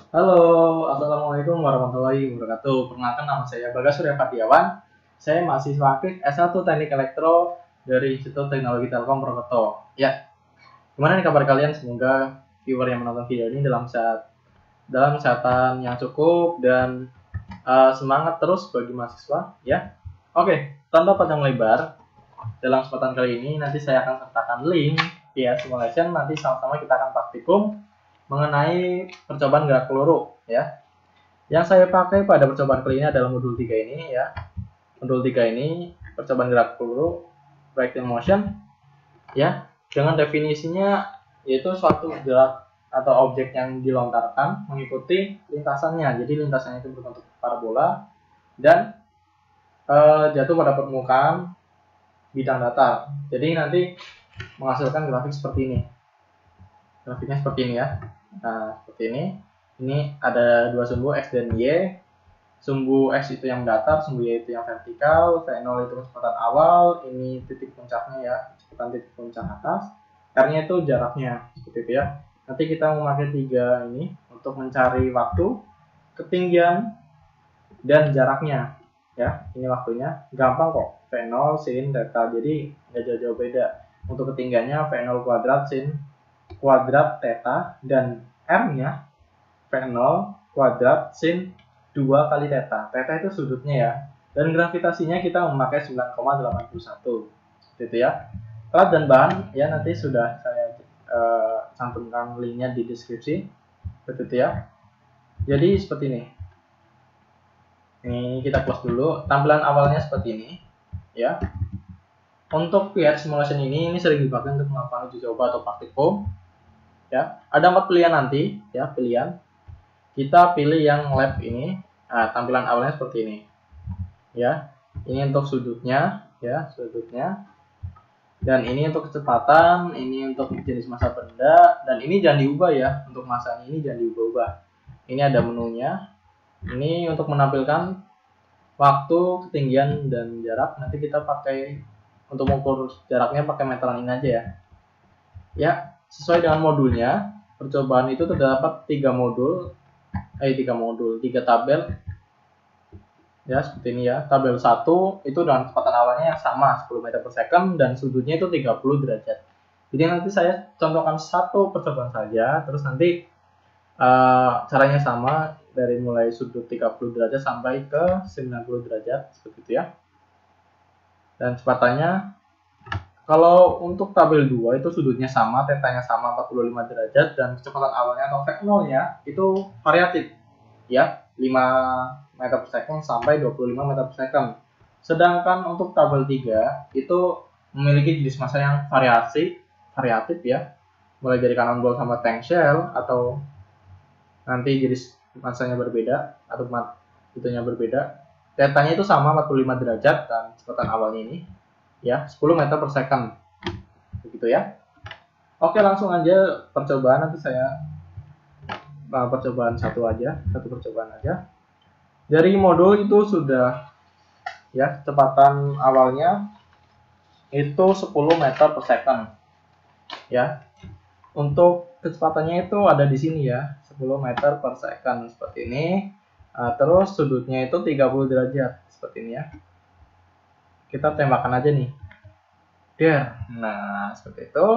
Halo, Assalamualaikum warahmatullahi wabarakatuh. Perkenalkan, nama saya Bagas Surya Fadiawan. Saya mahasiswa aktif S1 Teknik Elektro dari Institut Teknologi Telkom Purwokerto. Ya, gimana nih kabar kalian? Semoga viewer yang menonton video ini dalam kesehatan yang cukup dan semangat terus bagi mahasiswa. Ya, oke. Tanpa panjang lebar, dalam kesempatan kali ini nanti saya akan sertakan link via simulation. Nanti sama-sama kita akan praktikum mengenai percobaan gerak peluru, ya. Yang saya pakai pada percobaan kali ini adalah modul 3 ini, ya. Modul 3 ini percobaan gerak peluru projectile motion, ya. Dengan definisinya yaitu suatu gerak atau objek yang dilontarkan mengikuti lintasannya. Jadi lintasannya itu berbentuk parabola dan jatuh pada permukaan bidang datar. Jadi nanti menghasilkan grafik seperti ini. Grafiknya seperti ini, ya. Nah, seperti ini. Ini ada dua sumbu X dan Y. Sumbu X itu yang datar, sumbu Y itu yang vertikal. V0 itu kecepatan awal. Ini titik puncaknya, ya, kecepatan titik puncak atas. R-nya itu jaraknya, seperti itu, ya. Nanti kita memakai 3 ini untuk mencari waktu, ketinggian, dan jaraknya. Ya, ini waktunya. Gampang kok. V0 sin theta. Jadi nggak jauh-jauh beda. Untuk ketinggiannya V0 kuadrat sin kuadrat theta, dan R-nya V0 kuadrat sin 2 kali theta. Theta itu sudutnya, ya. Dan gravitasinya kita memakai 9,81. Gitu, ya. Alat dan bahan ya nanti sudah saya cantumkan linknya di deskripsi. Begitu, ya. Jadi seperti ini. Ini kita close dulu. Tampilan awalnya seperti ini, ya. Untuk VR simulation ini sering dipakai untuk melakukan uji coba atau praktikum. Ya, ada 4 pilihan nanti, ya, pilihan. Kita pilih yang lab ini. Nah, tampilan awalnya seperti ini. Ya. Ini untuk sudutnya, ya, sudutnya. Dan ini untuk kecepatan, ini untuk jenis massa benda, dan ini jangan diubah, ya. Untuk massanya ini jangan diubah-ubah. Ini ada menunya. Ini untuk menampilkan waktu, ketinggian, dan jarak. Nanti kita pakai untuk mengukur jaraknya pakai meteran ini aja, ya. Ya, sesuai dengan modulnya, percobaan itu terdapat 3 tabel. Ya, seperti ini, ya. Tabel 1 itu dengan kecepatan awalnya yang sama 10 meter per second dan sudutnya itu 30 derajat. Jadi nanti saya contohkan satu percobaan saja, terus nanti caranya sama dari mulai sudut 30 derajat sampai ke 90 derajat, seperti itu, ya. Dan kecepatannya, kalau untuk tabel 2 itu sudutnya sama, tetanya sama 45 derajat, dan kecepatan awalnya atau V0-nya itu variatif, ya, 5 meter per second sampai 25 meter per second. Sedangkan untuk tabel 3 itu memiliki jenis massa yang variatif, ya. Mulai dari cannonball sama tank shell, atau nanti jenis massanya berbeda atau itunya berbeda. Tetanya itu sama 45 derajat dan kecepatan awalnya ini, ya, 10 meter per second. Begitu, ya. Oke, langsung aja percobaan. Nanti saya percobaan satu percobaan aja. Dari modul itu sudah, ya, kecepatan awalnya itu 10 meter per second, ya. Untuk kecepatannya itu ada di sini, ya, 10 meter per second seperti ini. Terus sudutnya itu 30 derajat seperti ini, ya. Kita tembakan aja nih. Nah, seperti itu.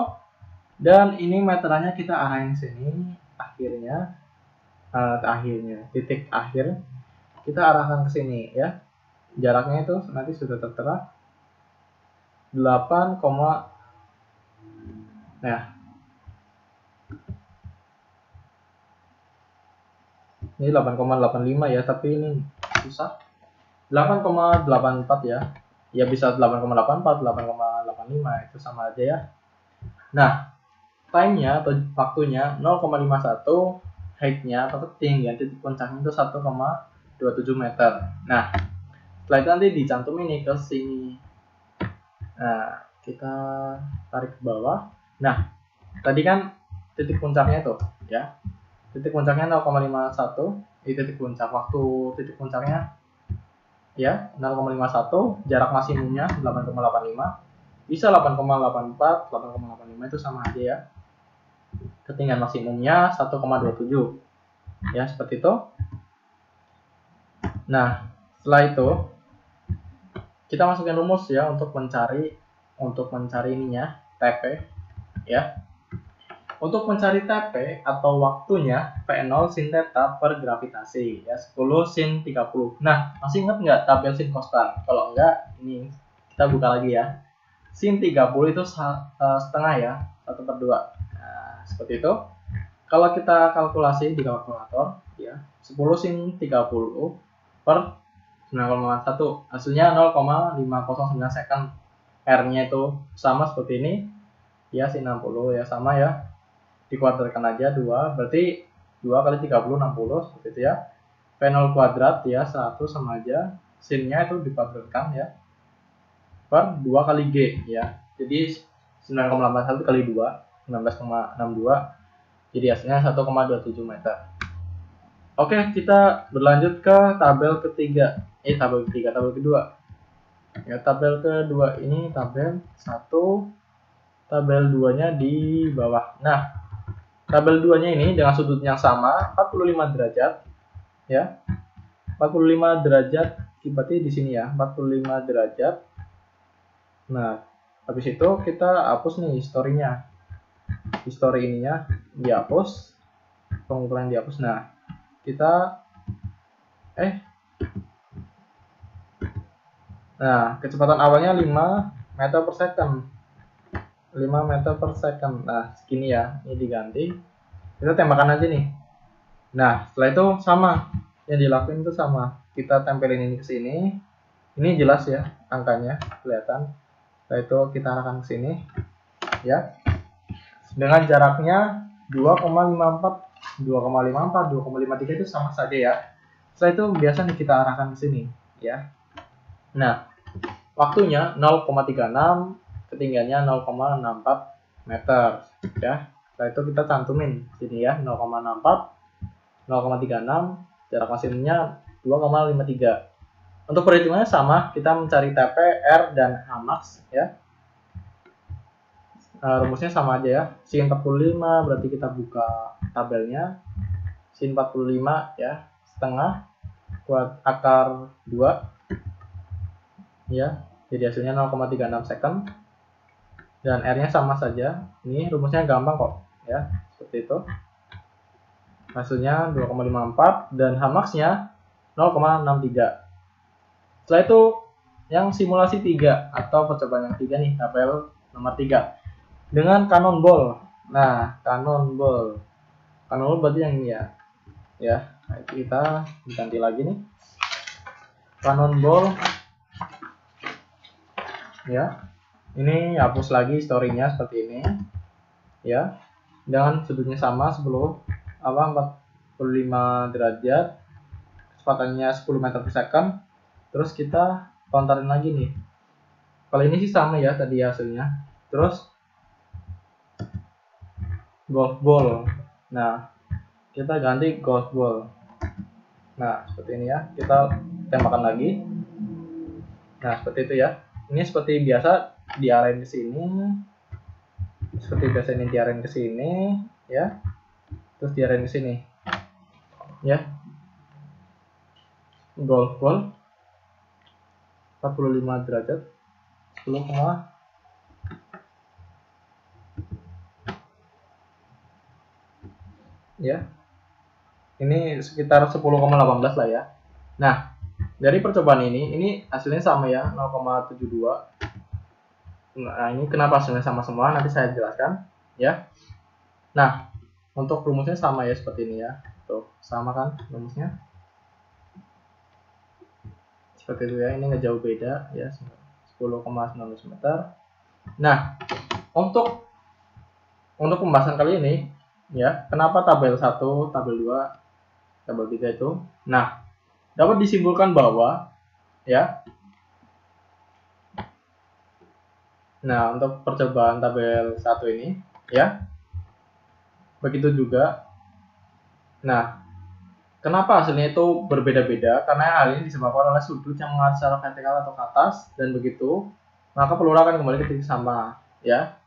Dan ini meterannya kita arahin sini, titik akhir kita arahkan ke sini, ya. Jaraknya itu nanti sudah tertera 8, nah, ini 8,85, ya, tapi ini susah. 8,84, ya. Ya bisa 8,84, 8,85, itu sama aja, ya. Nah, time-nya atau waktunya 0,51, height-nya atau ketinggian titik puncaknya itu 1,27 meter. Nah, setelah itu nanti dicantum ini ke sini. Nah, kita tarik ke bawah. Nah, tadi kan titik puncaknya itu, ya. Titik puncaknya 0,51, ini titik puncak. Waktu titik puncaknya, ya, 0,51, jarak maksimumnya 8,85. Bisa 8,84, 8,85 itu sama aja, ya. Ketinggian maksimumnya 1,27. Ya, seperti itu. Nah, setelah itu kita masukin rumus ya untuk mencari ininya TP ya. Untuk mencari TP atau waktunya V0 sin theta per gravitasi ya 10 sin 30. Nah, masih ingat nggak tabel sin konstan? Kalau enggak, ini kita buka lagi ya. Sin 30 itu setengah ya, 1/2. Nah, seperti itu. Kalau kita kalkulasi di kalkulator ya, 10 sin 30 per 9,1 hasilnya 0,509 second. R-nya itu sama seperti ini ya, sin 60 ya sama ya, dikuadratkan aja 2, berarti 2 kali 30 60 seperti itu ya. V0 kuadrat ya 100 sama aja, sinnya itu dikuadratkan ya per 2 kali G ya, jadi 9,81 kali 2 19,62, jadi hasilnya 1,27 meter. Oke, kita berlanjut ke tabel ketiga. Tabel kedua. Ya, tabel kedua ini tabel 1, tabel 2-nya di bawah. Nah, tabel 2-nya ini dengan sudut yang sama, 45 derajat. Ya. 45 derajat, berarti di sini ya, 45 derajat. Nah, habis itu kita hapus nih historinya. Histori ininya dihapus, pengukuran dihapus. Nah, kita Nah, kecepatan awalnya 5 meter per second. 5 meter per second. Nah, segini ya. Ini diganti. Kita tembakan aja nih. Nah, setelah itu sama. Yang dilakuin itu sama. Kita tempelin ini ke sini. Ini jelas ya angkanya, kelihatan. Setelah itu kita arahkan ke sini. Ya. Dengan jaraknya 2,54, 2,53 itu sama saja ya. Setelah itu biasa nih kita arahkan ke sini, ya. Nah, waktunya 0,36, ketinggiannya 0,64 meter ya. Setelah itu kita cantumin sini ya, 0,64, 0,36, jarak maksimumnya 2,53. Untuk perhitungannya sama, kita mencari TP, R, dan Hmax ya. Rumusnya sama aja ya. Sin 45 berarti kita buka tabelnya. Sin 45 ya, setengah kuat akar 2 ya, jadi hasilnya 0,36 second, dan R nya sama saja. Ini rumusnya gampang kok ya, seperti itu. Hasilnya 2,54 dan Hmax nya 0,63. Setelah itu yang simulasi 3 atau percobaan yang 3 nih, tabel nomor 3 dengan cannonball. Nah, cannonball berarti yang ini ya. Ya, nah, kita ganti lagi nih. Cannonball ya, ini hapus lagi historinya seperti ini ya, dengan sudutnya sama 45 derajat, kecepatannya 10 meter per second. Terus kita kontarin lagi nih, kalau ini sih sama ya tadi hasilnya. Terus golf ball, nah kita ganti golf ball. Nah, seperti ini ya, kita tembakan lagi. Nah, seperti itu ya. Ini seperti biasa diarahin ke sini. Seperti biasa ini diarahin ke sini ya. Terus diarahin ke sini. Ya. Golf ball 45 derajat 10, ya. Ini sekitar 10,18 lah ya. Nah, dari percobaan ini hasilnya sama ya, 0,72. Nah, ini kenapa hasilnya sama semua, nanti saya jelaskan ya. Nah, untuk rumusnya sama ya, seperti ini ya. Tuh, sama kan rumusnya. Seperti itu ya, ini nggak jauh beda ya, 10,19 meter. Nah, untuk pembahasan kali ini ya, kenapa tabel 1, tabel 2, tabel 3 itu. Nah, dapat disimpulkan bahwa ya. Nah, untuk percobaan tabel 1 ini ya. Begitu juga. Nah, kenapa hasilnya itu berbeda-beda? Karena hal ini disebabkan oleh sudut yang mengarah secara vertikal atau ke atas, dan begitu maka peluru akan kembali ke titik sama ya.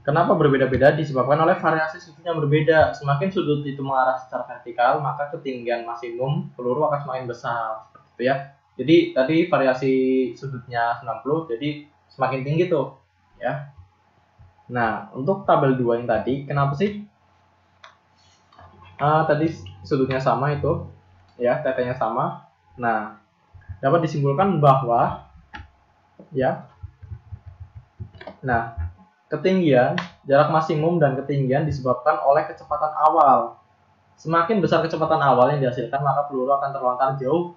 Kenapa berbeda-beda? Disebabkan oleh variasi sudut yang berbeda. Semakin sudut itu mengarah secara vertikal, maka ketinggian maksimum peluru akan semakin besar. Seperti itu ya. Jadi tadi variasi sudutnya 90, jadi semakin tinggi tuh ya. Nah, untuk tabel 2 yang tadi, kenapa sih tadi sudutnya sama itu ya, tetenya sama. Nah, dapat disimpulkan bahwa ya, nah, ketinggian, jarak maksimum dan ketinggian disebabkan oleh kecepatan awal. Semakin besar kecepatan awal yang dihasilkan, maka peluru akan terlontar jauh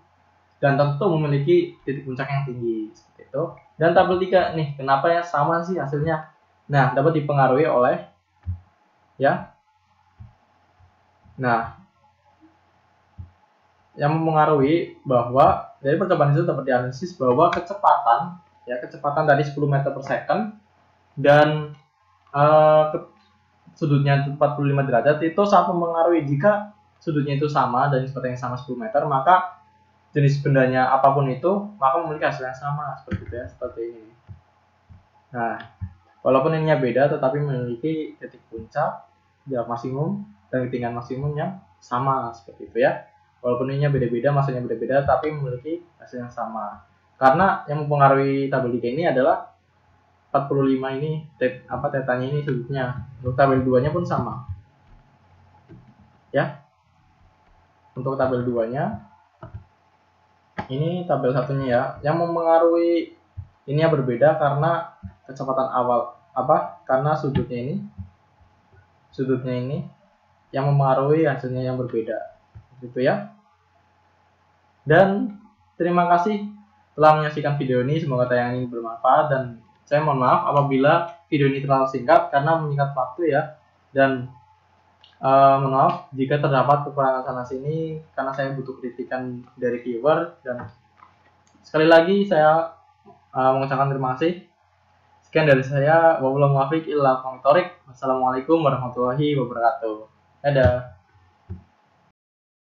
dan tentu memiliki titik puncak yang tinggi. Seperti itu. Dan tabel 3 nih, kenapa yang sama sih hasilnya? Nah, dapat dipengaruhi oleh ya. Nah, yang mempengaruhi bahwa dari percobaan itu dapat dianalisis bahwa kecepatan dari 10 meter per second dan sudutnya 45 derajat itu sangat mempengaruhi. Jika sudutnya itu sama dan seperti yang sama 10 meter, maka jenis bendanya apapun itu maka memiliki hasil yang sama, seperti itu ya, seperti ini. Nah, walaupun ininya beda tetapi memiliki titik puncak, jarak maksimum dan ketinggian maksimum yang sama, seperti itu ya. Walaupun ininya beda-beda, maksudnya beda-beda, tapi memiliki hasil yang sama. Karena yang mempengaruhi tabel 3 ini adalah 45 ini, tetanya ini sudutnya. Untuk tabel 2-nya pun sama. Ya. Untuk tabel 2-nya, ini tabel satunya ya. Yang mempengaruhi ininya berbeda karena kecepatan awal. Karena sudutnya ini yang mempengaruhi hasilnya yang berbeda. Gitu ya. Dan terima kasih telah menyaksikan video ini. Semoga tayangan ini bermanfaat dan saya mohon maaf apabila video ini terlalu singkat karena menyingkat waktu ya. Dan mohon maaf jika terdapat kekurangan sana sini karena saya butuh kritikan dari viewer. Dan sekali lagi saya mengucapkan terima kasih. Sekian dari saya. Wabillahi muwaffiq illa billahi. Wassalamualaikum warahmatullahi wabarakatuh. Dadah.